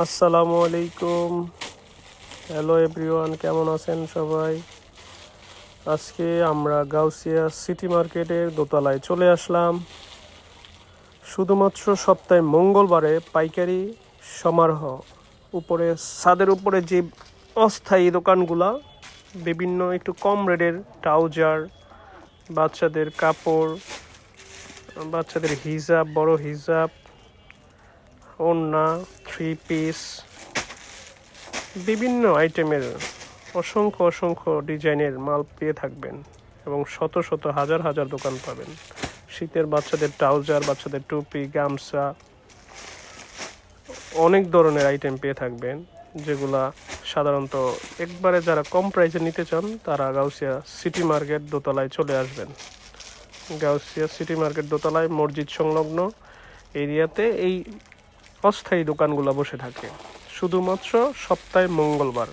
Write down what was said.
আসসালামু আলাইকুম। Hello everyone, কেমন আছেন সবাই? আজকে আমরা গাউসিয়া সিটি মার্কেটের দোতলায় চলে আসলাম। শুধুমাত্র সপ্তাহে মঙ্গলবারে পাইকারি সমারোহ। উপরে ছাদের উপরে যে অস্থায়ী দোকানগুলা, বিভিন্ন একটু কম রেটের ট্রাউজার, বাচ্চাদের কাপড়, বাচ্চাদের হিজাব, বড় হিজাব, ওড়না, থ্রি পিস, বিভিন্ন আইটেমের অসংখ্য ডিজাইনের মাল পেয়ে থাকবেন এবং শত শত হাজার হাজার দোকান পাবেন। শীতের বাচ্চাদের ট্রাউজার, বাচ্চাদের টুপি, গামছা, অনেক ধরনের আইটেম পেয়ে থাকবেন, যেগুলা সাধারণত একবারে যারা কম প্রাইসে নিতে চান তারা গাউসিয়া সিটি মার্কেট দোতলায় চলে আসবেন। গাউসিয়া সিটি মার্কেট দোতলায় মসজিদ সংলগ্ন এরিয়াতে এই অস্থায়ী দোকানগুলো বসে থাকে শুধুমাত্র সপ্তাহে মঙ্গলবার।